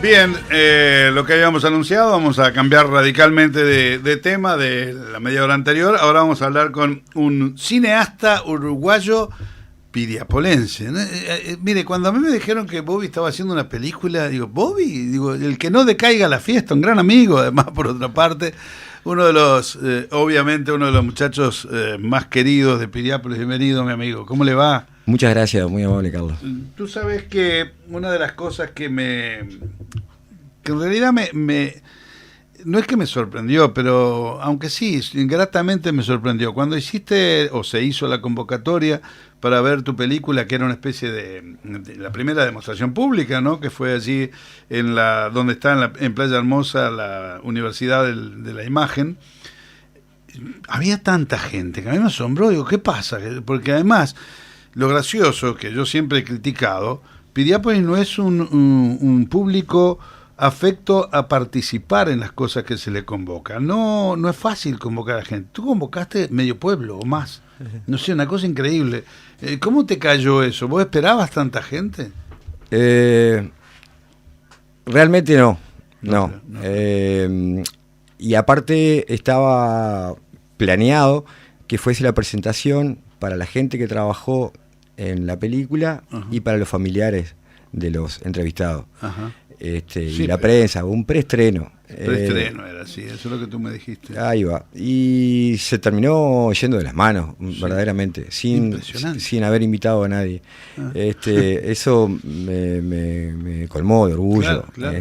Bien, lo que habíamos anunciado, vamos a cambiar radicalmente de tema de la media hora anterior. Ahora vamos a hablar con un cineasta uruguayo piriapolense. Mire, cuando a mí me dijeron que Bobby estaba haciendo una película, digo, ¿Bobby? Digo, el que no decaiga a la fiesta, un gran amigo, además, por otra parte. Uno de los, obviamente, uno de los muchachos más queridos de Piriápolis. Bienvenido, mi amigo. ¿Cómo le va? Muchas gracias, muy amable, Carlos. Tú sabes que una de las cosas que en realidad no es que me sorprendió, pero aunque sí, gratamente me sorprendió. Cuando hiciste, o se hizo la convocatoria para ver tu película, que era una especie de la primera demostración pública, ¿no? Que fue allí donde está en Playa Hermosa la Universidad de la Imagen. Había tanta gente que a mí me asombró. Digo, ¿qué pasa? Porque además, lo gracioso, que yo siempre he criticado, Piriápolis no es un público afecto a participar en las cosas que se le convoca. No es fácil convocar a gente. Tú convocaste medio pueblo o más. No sé, una cosa increíble. ¿Cómo te cayó eso? ¿Vos esperabas tanta gente? Realmente no. Y aparte estaba planeado que fuese la presentación para la gente que trabajó en la película. Ajá. Y para los familiares de los entrevistados. Ajá. Sí, y la prensa, un preestreno. Preestreno era así, eso es lo que tú me dijiste. Ahí va. Y se terminó yendo de las manos, sí, verdaderamente, sin haber invitado a nadie. Ah. Eso me colmó de orgullo. Claro.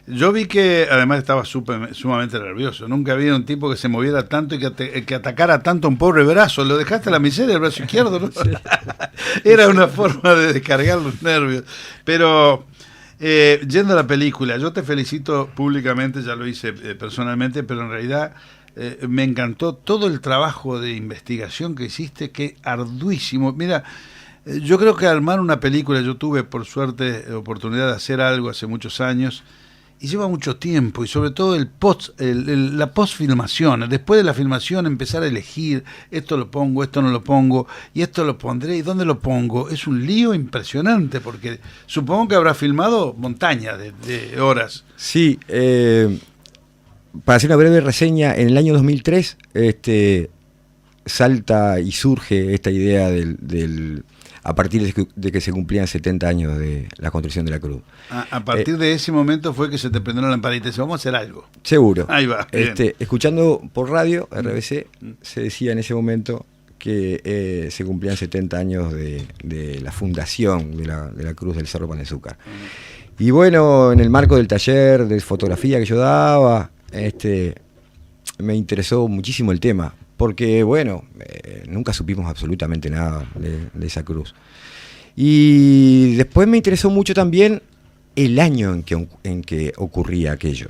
Yo vi que además estaba sumamente nervioso. Nunca había un tipo que se moviera tanto y que atacara tanto a un pobre brazo. Lo dejaste a la miseria, el brazo izquierdo, ¿no? Sí. Era una forma de descargar los nervios. Pero yendo a la película, yo te felicito públicamente, ya lo hice personalmente, pero en realidad me encantó todo el trabajo de investigación que hiciste, que arduísimo. Mira, yo creo que armar una película, yo tuve por suerte oportunidad de hacer algo hace muchos años, y lleva mucho tiempo, y sobre todo la postfilmación. Después de la filmación empezar a elegir, esto lo pongo, esto no lo pongo, y esto lo pondré, y dónde lo pongo. Es un lío impresionante, porque supongo que habrá filmado montañas de horas. Sí, para hacer una breve reseña, en el año 2003 salta y surge esta idea a partir de que se cumplían 70 años de la construcción de la cruz. A partir de ese momento fue que se te prendió la lamparita y dice, vamos a hacer algo. Seguro. Ahí va. Escuchando por radio, RBC, se decía en ese momento que se cumplían 70 años de la fundación de la Cruz del Cerro Pan de Azúcar. Y bueno, en el marco del taller de fotografía que yo daba, me interesó muchísimo el tema. Porque, bueno, nunca supimos absolutamente nada de esa cruz. Y después me interesó mucho también el año en que ocurría aquello,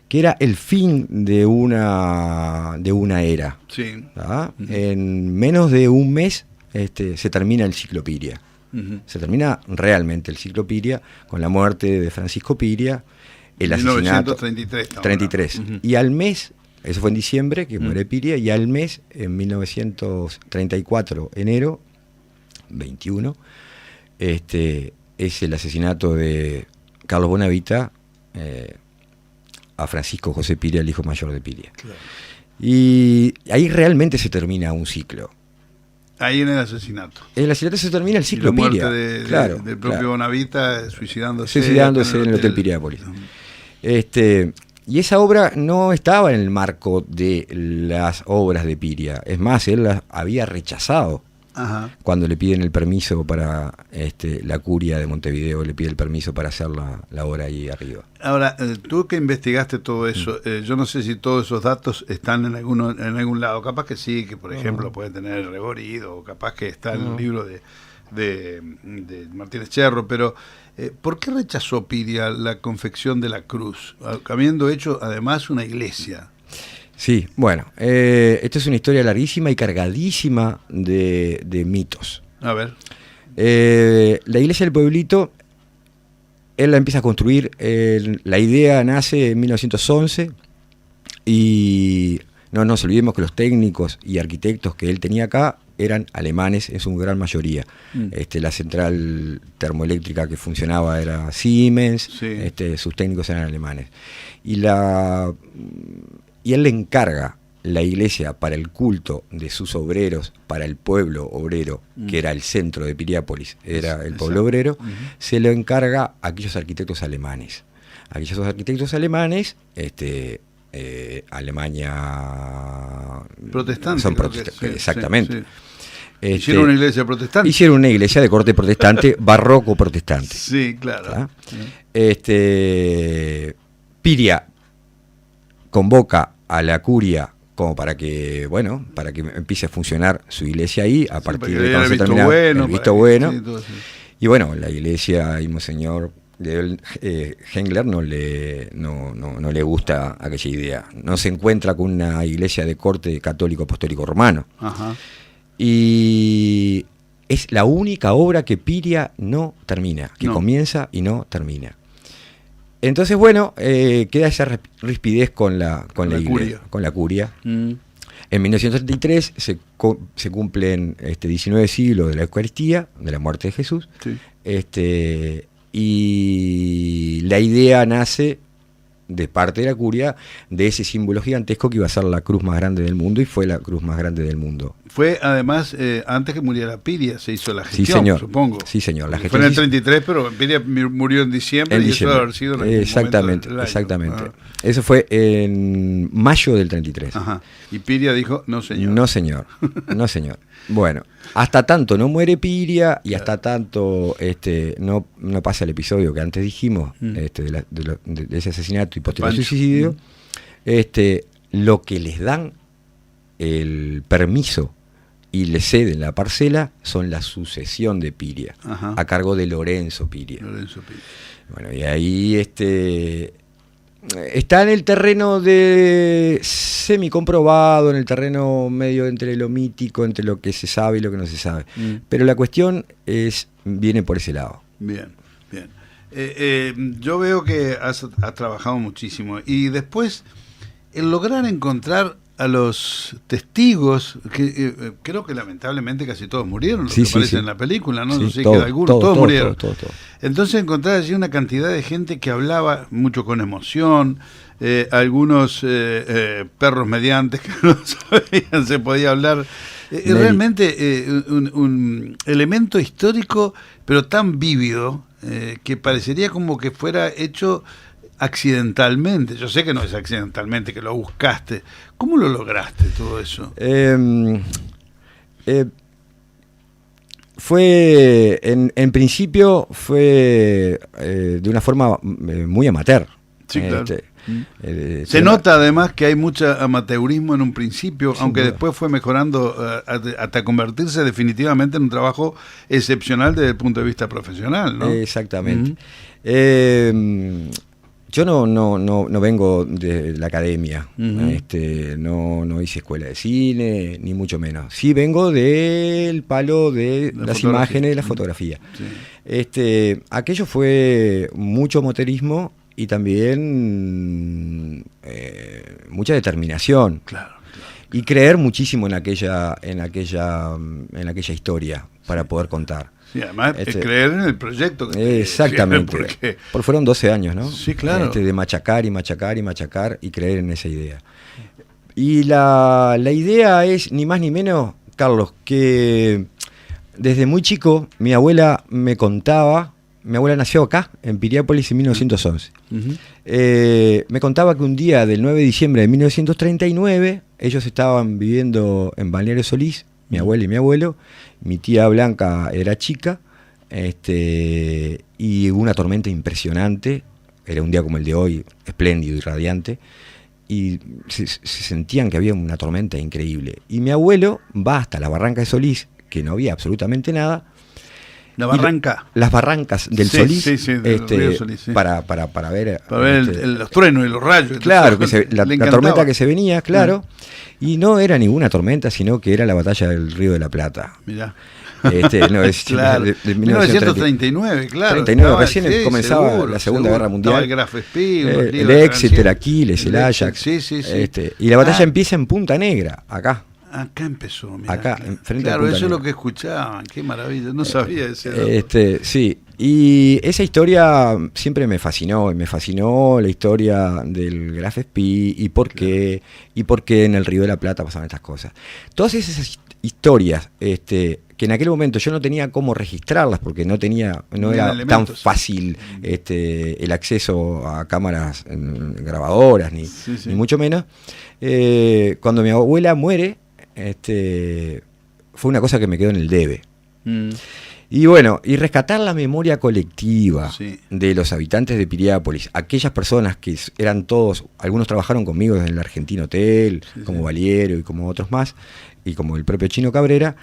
que era el fin de una era. Sí. ¿Ah? Uh-huh. En menos de un mes se termina el ciclo Piria. Uh-huh. Se termina realmente el ciclo Piria con la muerte de Francisco Piria, el asesinato. 1933. Uh-huh. Y al mes... Eso fue en diciembre, que muere Piria, y al mes, en 1934, enero 21, es el asesinato de Carlos Bonavita a Francisco José Piria, el hijo mayor de Piria. Claro. Y ahí realmente se termina un ciclo. Ahí en el asesinato. En el asesinato se termina el ciclo Piria. La muerte del propio Bonavita suicidándose en el Hotel Piriápolis. Y esa obra no estaba en el marco de las obras de Piria. Es más, él las había rechazado. Ajá. Cuando le piden el permiso para la curia de Montevideo, le pide el permiso para hacer la obra ahí arriba. Ahora, tú que investigaste todo eso, yo no sé si todos esos datos están en algún lado. Capaz que sí, que por ejemplo puede tener Reborido, o capaz que está en el libro de Martínez Cherro, pero ¿por qué rechazó Piria la confección de la cruz, habiendo hecho además una iglesia? Sí, bueno, esta es una historia larguísima y cargadísima de mitos. A ver. La iglesia del pueblito, él la empieza a construir, la idea nace en 1911 y no nos olvidemos que los técnicos y arquitectos que él tenía acá eran alemanes en su gran mayoría. La central termoeléctrica que funcionaba era Siemens, sus técnicos eran alemanes. Y él le encarga la iglesia para el culto de sus obreros, para el pueblo obrero, que era el centro de Piriápolis, era el pueblo obrero, se lo encarga a aquellos arquitectos alemanes. Aquellos arquitectos alemanes, Alemania protestante, son exactamente. Hicieron una iglesia protestante. Hicieron una iglesia de corte protestante, barroco protestante. Sí, claro. Piria convoca a la curia como para que empiece a funcionar su iglesia ahí, a partir de cuando se termina el visto bueno. Y bueno, la iglesia y Monseñor Hengler no le gusta aquella idea. No se encuentra con una iglesia de corte católico apostólico romano. Ajá. Y es la única obra que Piria no termina, que comienza y no termina. Entonces, bueno, queda esa rispidez con la iglesia, con la curia. En 1933 se cumplen 19 siglos de la Eucaristía, de la muerte de Jesús. Sí. Y la idea nace de parte de la curia de ese símbolo gigantesco que iba a ser la cruz más grande del mundo, y fue la cruz más grande del mundo. Fue además, antes que muriera Piria, se hizo la gestión, sí, señor. Supongo. Sí, señor. La fue en el 33, pero Piria murió en diciembre, y eso debe haber sido en algún exactamente. Eso fue en mayo del 33. Ajá. Y Piria dijo, no señor. No señor, no señor. Bueno, hasta tanto no muere Piria y hasta tanto no pasa el episodio que antes dijimos, de ese asesinato y posterior suicidio, lo que les dan el permiso y le ceden la parcela son la sucesión de Piria, a cargo de Lorenzo Piria. Bueno, y ahí está en el terreno de semicomprobado, en el terreno medio entre lo mítico, entre lo que se sabe y lo que no se sabe. Pero la cuestión viene por ese lado. Bien. Yo veo que has trabajado muchísimo, y después el lograr encontrar a los testigos, que creo que lamentablemente casi todos murieron, los que aparecen en la película, ¿no? No sé, que algunos, todos murieron. Todo. Entonces encontrar allí una cantidad de gente que hablaba mucho con emoción, algunos perros mediantes que no sabían, se podía hablar. Realmente un elemento histórico, pero tan vívido, que parecería como que fuera hecho accidentalmente. Yo sé que no es accidentalmente, que lo buscaste. ¿Cómo lo lograste todo eso? Fue, en principio, fue de una forma muy amateur. Sí, claro. Se nota además que hay mucho amateurismo en un principio, aunque después fue mejorando hasta convertirse definitivamente en un trabajo excepcional desde el punto de vista profesional, ¿no? Exactamente. Yo no vengo de la academia, no hice escuela de cine, ni mucho menos. Sí vengo del palo de las imágenes, de la fotografía. Sí. Aquello fue mucho amateurismo y también mucha determinación. Claro. Y creer muchísimo en aquella historia para poder contar. Sí, además creer en el proyecto. Exactamente. Porque fueron 12 años, ¿no? Sí, claro. De machacar y creer en esa idea. Y la idea es ni más ni menos, Carlos, que desde muy chico mi abuela me contaba. Mi abuela nació acá, en Piriápolis, en 1911. Me contaba que un día del 9 de diciembre de 1939, ellos estaban viviendo en Balneario Solís, mi abuela y mi abuelo. Mi tía Blanca era chica, y hubo una tormenta impresionante. Era un día como el de hoy, espléndido y radiante, y se sentían que había una tormenta increíble. Y mi abuelo va hasta la barranca de Solís, que no había absolutamente nada. La barranca. Las barrancas del Solís, del río Solís, para ver los truenos y los rayos. Claro, la tormenta que se venía, claro. Y no era ninguna tormenta, sino que era la batalla del Río de la Plata. Mirá. Claro. de 1939, claro. 39, recién comenzaba la Segunda Guerra Mundial. El Graf Spee, el Exeter, Aquiles, el Ajax. Sí. Y la batalla empieza en Punta Negra, acá. Acá empezó, mirá. Acá, frente a claro, Punta eso es lo Negra. que escuchaban, qué maravilla, no sabía ese dato. Sí, y esa historia siempre me fascinó, y me fascinó la historia del Graf Spee y por qué en el Río de la Plata pasaban estas cosas. Todas esas historias, que en aquel momento yo no tenía cómo registrarlas porque no era tan fácil el acceso a cámaras grabadoras, ni mucho menos. Cuando mi abuela muere, fue una cosa que me quedó en el debe. Y bueno, y rescatar la memoria colectiva de los habitantes de Piriápolis, aquellas personas que eran todos, algunos trabajaron conmigo desde el Argentino Hotel, como Valiero y como otros más, y como el propio Chino Cabrera,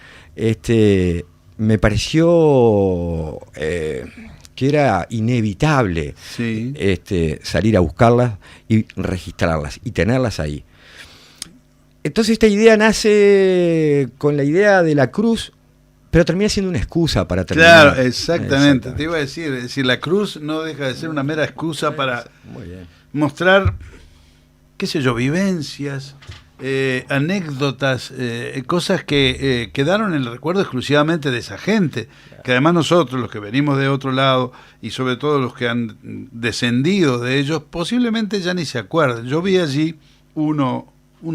me pareció que era inevitable salir a buscarlas y registrarlas y tenerlas ahí. Entonces esta idea nace con la idea de la cruz, pero termina siendo una excusa para terminar. Claro, exactamente. Te iba a decir, es decir, la cruz no deja de ser una mera excusa para mostrar, qué sé yo, vivencias, anécdotas, cosas que quedaron en el recuerdo exclusivamente de esa gente, que además nosotros, los que venimos de otro lado, y sobre todo los que han descendido de ellos, posiblemente ya ni se acuerdan. Yo vi allí uno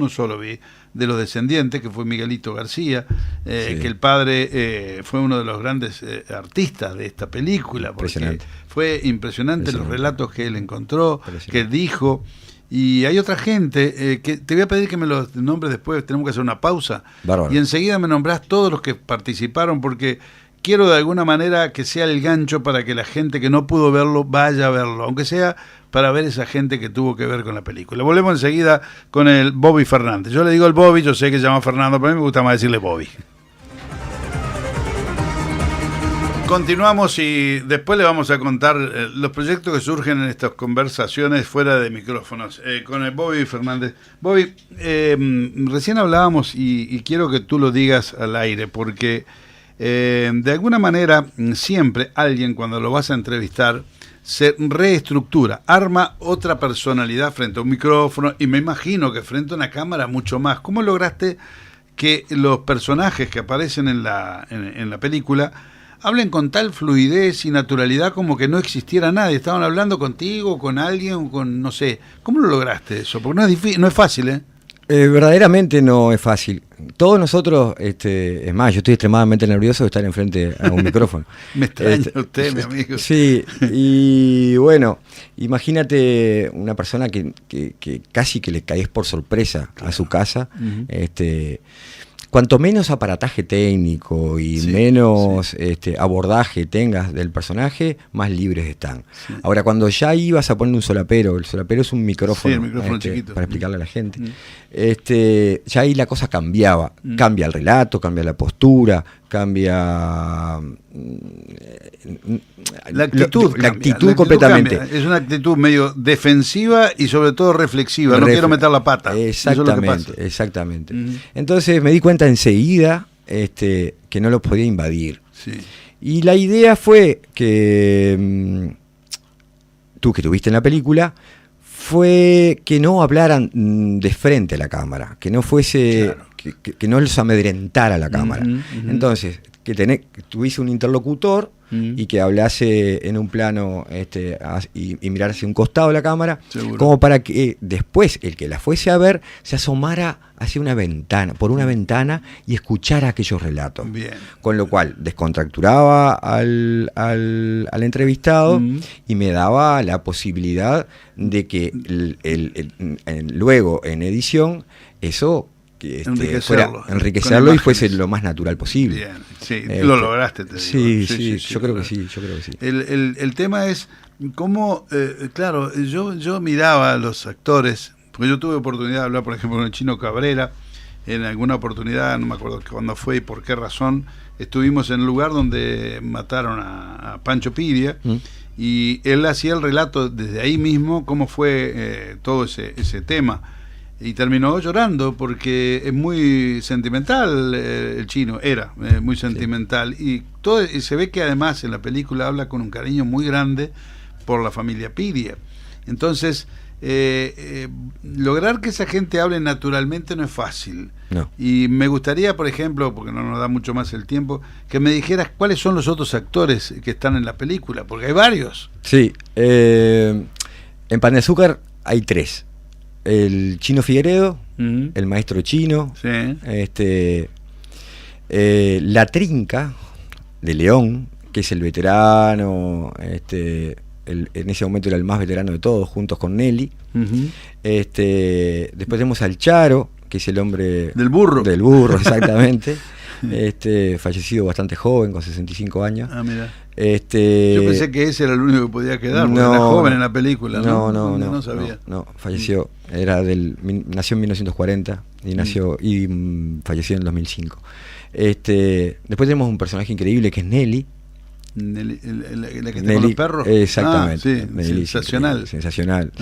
solo vi de los descendientes, que fue Miguelito García, que el padre fue uno de los grandes artistas de esta película, porque fue impresionante los relatos que él encontró, que él dijo. Y hay otra gente que te voy a pedir que me los nombres después, tenemos que hacer una pausa. Bárbaro. Y enseguida me nombrás todos los que participaron, porque quiero de alguna manera que sea el gancho para que la gente que no pudo verlo vaya a verlo, aunque sea para ver esa gente que tuvo que ver con la película. Volvemos enseguida con el Bobby Fernández. Yo le digo el Bobby, yo sé que se llama Fernando, pero a mí me gusta más decirle Bobby. Continuamos y después le vamos a contar los proyectos que surgen en estas conversaciones fuera de micrófonos con el Bobby Fernández. Bobby, recién hablábamos y quiero que tú lo digas al aire, porque de alguna manera siempre alguien, cuando lo vas a entrevistar, se reestructura, arma otra personalidad frente a un micrófono y me imagino que frente a una cámara mucho más. ¿Cómo lograste que los personajes que aparecen en la película hablen con tal fluidez y naturalidad como que no existiera nadie? Estaban hablando contigo, con alguien, con no sé. ¿Cómo lo lograste eso? Porque no es difícil, no es fácil, ¿eh? Verdaderamente no es fácil. Todos nosotros, es más, yo estoy extremadamente nervioso de estar enfrente a un micrófono. Me extraña usted, mi amigo. Sí, y bueno, imagínate una persona que casi que le caes por sorpresa a su casa. Cuanto menos aparataje técnico y menos abordaje tengas del personaje, más libres están. Sí. Ahora, cuando ya ibas a poner un solapero, el solapero es un micrófono, el micrófono chiquito, para explicarle a la gente, ya ahí la cosa cambiaba. Cambia el relato, cambia la postura, cambia la actitud completamente. Cambia. Es una actitud medio defensiva y sobre todo reflexiva. No quiero meter la pata. Exactamente, exactamente. Entonces me di cuenta enseguida que no lo podía invadir. Sí. Y la idea fue que tú que tuviste en la película, fue que no hablaran de frente a la cámara, que no fuese, que no los amedrentara la cámara. Entonces, que tuviese un interlocutor y que hablase en un plano y mirara hacia un costado de la cámara, como para que después el que la fuese a ver se asomara hacia una ventana, por una ventana, y escuchara aquellos relatos. Bien. Con lo cual descontracturaba al entrevistado y me daba la posibilidad de que luego en edición eso enriquecerlo y fuese lo más natural posible. Bien, sí, lo lograste, te digo. Sí, yo creo que sí. El tema es cómo, claro, yo miraba a los actores, porque yo tuve oportunidad de hablar, por ejemplo, con el Chino Cabrera, en alguna oportunidad, no me acuerdo cuándo fue y por qué razón, estuvimos en el lugar donde mataron a Pancho Piria, y él hacía el relato desde ahí mismo, cómo fue todo ese tema. Y terminó llorando porque es muy sentimental el Chino, era muy sentimental. Y se ve que además en la película habla con un cariño muy grande por la familia Piria. Entonces, lograr que esa gente hable naturalmente no es fácil. No. Y me gustaría, por ejemplo, porque no nos da mucho más el tiempo, que me dijeras cuáles son los otros actores que están en la película, porque hay varios. Sí, en Pan de Azúcar hay 3. El Chino Figueredo, el maestro chino, Sí. La Trinca de León, que es el veterano, en ese momento era el más veterano de todos, juntos con Nelly. Después tenemos al Charo, que es el hombre Del burro. Del burro, exactamente. Fallecido bastante joven, con 65 años. Ah, mira. Yo Yo pensé que ese era el único que podía quedar, porque era joven en la película. No sabía. No, falleció. Nació en 1940 y falleció en el 2005. Después tenemos un personaje increíble que es Nelly. La que está con los perros. Exactamente. Ah, sí, sensacional. Sensacional.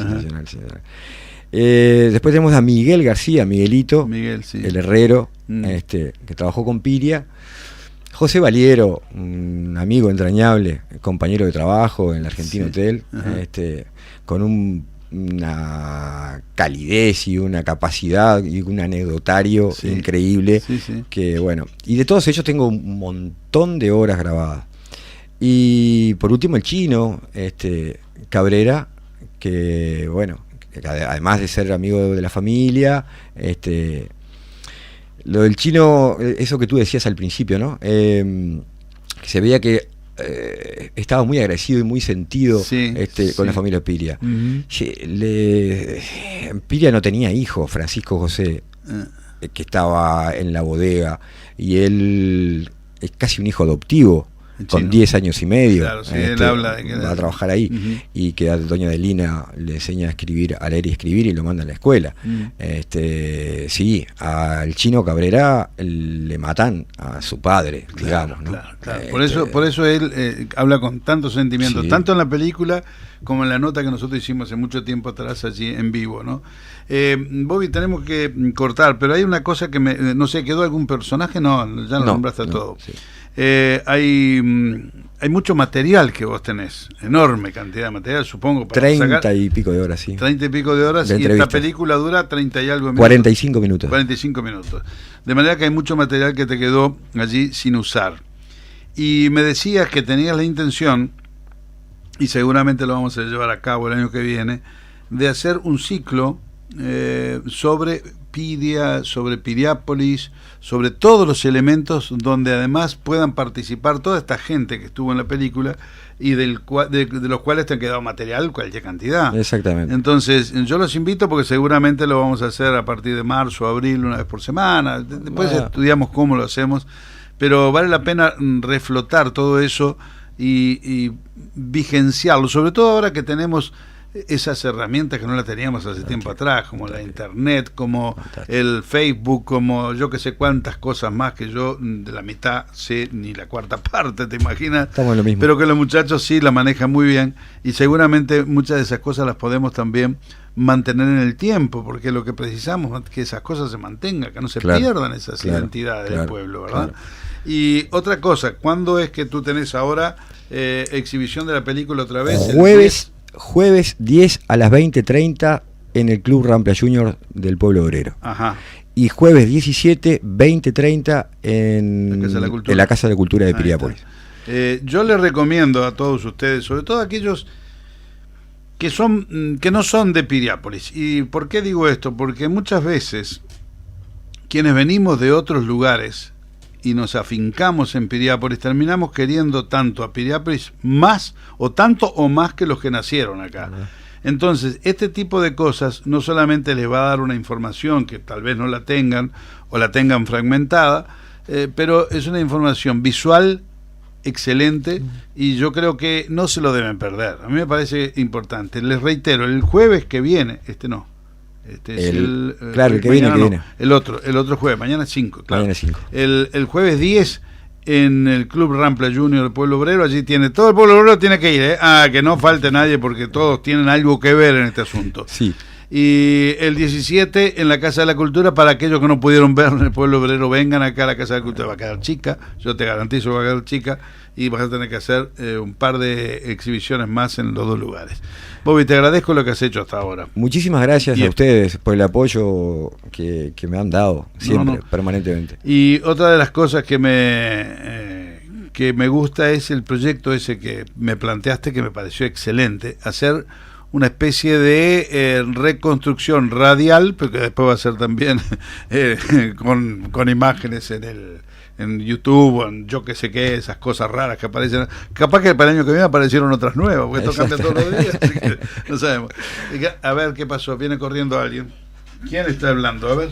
Después tenemos a Miguel García, Miguelito, Miguel, sí. el herrero, que trabajó con Piria. José Valiero, un amigo entrañable, compañero de trabajo en el Argentino Hotel, con una calidez y una capacidad y un anecdotario increíble. Que bueno, y de todos ellos tengo un montón de horas grabadas. Y por último el Chino, Cabrera, que bueno, que además de ser amigo de la familia, lo del Chino, eso que tú decías al principio, ¿no? Que se veía que estaba muy agradecido y muy sentido con la familia Piria. Piria no tenía hijo, Francisco José, que estaba en la bodega, y él es casi un hijo adoptivo, con 10 años y medio. Claro, sí, él habla de que va a trabajar ahí, y que a doña Adelina le enseña a escribir, a leer y escribir, y lo manda a la escuela. Sí, al Chino Cabrera le matan a su padre, digamos, ¿no? Claro. Por eso él habla con tanto sentimiento, tanto en la película como en la nota que nosotros hicimos hace mucho tiempo atrás allí en vivo, ¿no? Bobby, tenemos que cortar, pero hay una cosa que no sé, ¿quedó algún personaje? No, ya lo nombraste todo. Sí. Hay mucho material que vos tenés, enorme cantidad de material, supongo, para 30 y pico de horas, sí. 30 y pico de horas, y esta película dura 30 y algo minutos. 45 minutos. 45 minutos. De manera que hay mucho material que te quedó allí sin usar. Y me decías que tenías la intención, y seguramente lo vamos a llevar a cabo el año que viene, de hacer un ciclo sobre Piria, sobre Piriápolis, sobre todos los elementos donde además puedan participar toda esta gente que estuvo en la película y de los cuales te han quedado material cualquier cantidad. Exactamente. Entonces yo los invito porque seguramente lo vamos a hacer a partir de marzo, abril, una vez por semana. Después estudiamos cómo lo hacemos, pero vale la pena reflotar todo eso y vigenciarlo, sobre todo ahora que tenemos esas herramientas que no las teníamos hace tiempo atrás, como la internet, como el Facebook, como yo que sé cuántas cosas más que yo de la mitad sé ni la cuarta parte, ¿te imaginas? Estamos en lo mismo. Pero que los muchachos sí la manejan muy bien, y seguramente muchas de esas cosas las podemos también mantener en el tiempo, porque lo que precisamos es que esas cosas se mantengan, que no se pierdan esas identidades del pueblo, ¿verdad? Y otra cosa, ¿cuándo es que tú tenés ahora exhibición de la película otra vez? Jueves 10 a las 20:30 en el Club Rampla Junior del Pueblo Obrero. Ajá. Y jueves 17, 20:30 en la Casa de la Cultura de Piriápolis. Yo les recomiendo a todos ustedes, sobre todo aquellos que no son de Piriápolis. ¿Y por qué digo esto? Porque muchas veces quienes venimos de otros lugares y nos afincamos en Piriápolis, terminamos queriendo tanto a Piriápolis más que los que nacieron acá. Entonces, este tipo de cosas no solamente les va a dar una información que tal vez no la tengan o la tengan fragmentada, pero es una información visual excelente, y yo creo que no se lo deben perder. A mí me parece importante. Les reitero, el jueves que viene, el otro jueves, mañana es 5, claro. Mañana es 5. El jueves 10 en el Club Rampla Junior del Pueblo Obrero, allí tiene todo el Pueblo Obrero, tiene que ir, que no falte nadie, porque todos tienen algo que ver en este asunto. Sí. Y el 17 en la Casa de la Cultura, para aquellos que no pudieron ver en el Pueblo Obrero, vengan acá a la Casa de la Cultura, va a quedar chica, yo te garantizo que va a quedar chica, y vas a tener que hacer un par de exhibiciones más en los dos lugares. Bobby, te agradezco lo que has hecho hasta ahora. Muchísimas gracias a ustedes por el apoyo que me han dado siempre, permanentemente. Y otra de las cosas que me gusta es el proyecto ese que me planteaste, que me pareció excelente, hacer una especie de reconstrucción radial, pero que después va a ser también con imágenes en YouTube, o en yo que sé qué, esas cosas raras que aparecen. Capaz que para el año que viene aparecieron otras nuevas, porque esto cambia todos los días, así que no sabemos. A ver qué pasó, viene corriendo alguien. ¿Quién está hablando? A ver,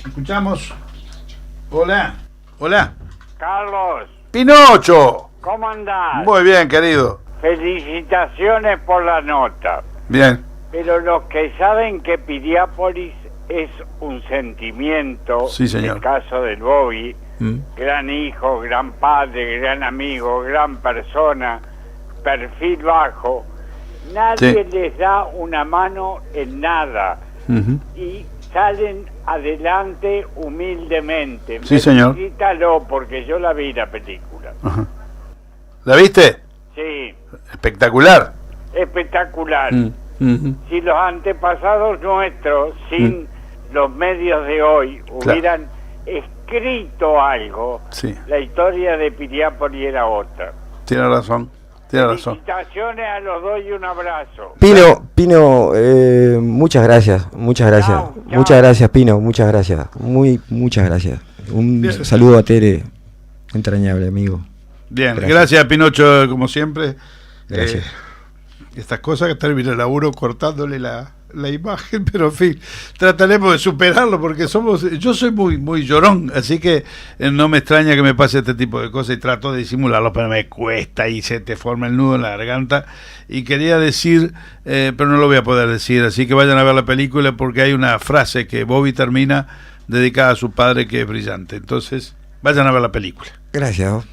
escuchamos. Hola. Hola. Carlos. Pinocho. ¿Cómo andás? Muy bien, querido. Felicitaciones por la nota. Bien. Pero los que saben que Piriápolis es un sentimiento, sí, señor. En el caso del Bobby, gran hijo, gran padre, gran amigo, gran persona, perfil bajo, nadie les da una mano en nada y salen adelante humildemente. Sí, señor. Felicítalo porque yo la vi la película. Ajá. ¿La viste? Sí. Espectacular. Espectacular. Si los antepasados nuestros, sin los medios de hoy, hubieran escrito algo, la historia de Piriápolis era otra. Tiene razón. Felicitaciones a los dos y un abrazo. Pino, muchas gracias. Chao. Muchas gracias, Pino, muchas gracias. Muchas gracias. Un saludo a Tere, entrañable amigo. Bien, gracias Pinocho, como siempre. Gracias. Estas cosas que termina el laburo cortándole la imagen, pero en fin, trataremos de superarlo porque yo soy muy llorón, así que no me extraña que me pase este tipo de cosas y trato de disimularlo, pero me cuesta y se te forma el nudo en la garganta. Y quería decir, pero no lo voy a poder decir, así que vayan a ver la película porque hay una frase que Bobby termina dedicada a su padre que es brillante. Entonces, vayan a ver la película. Gracias.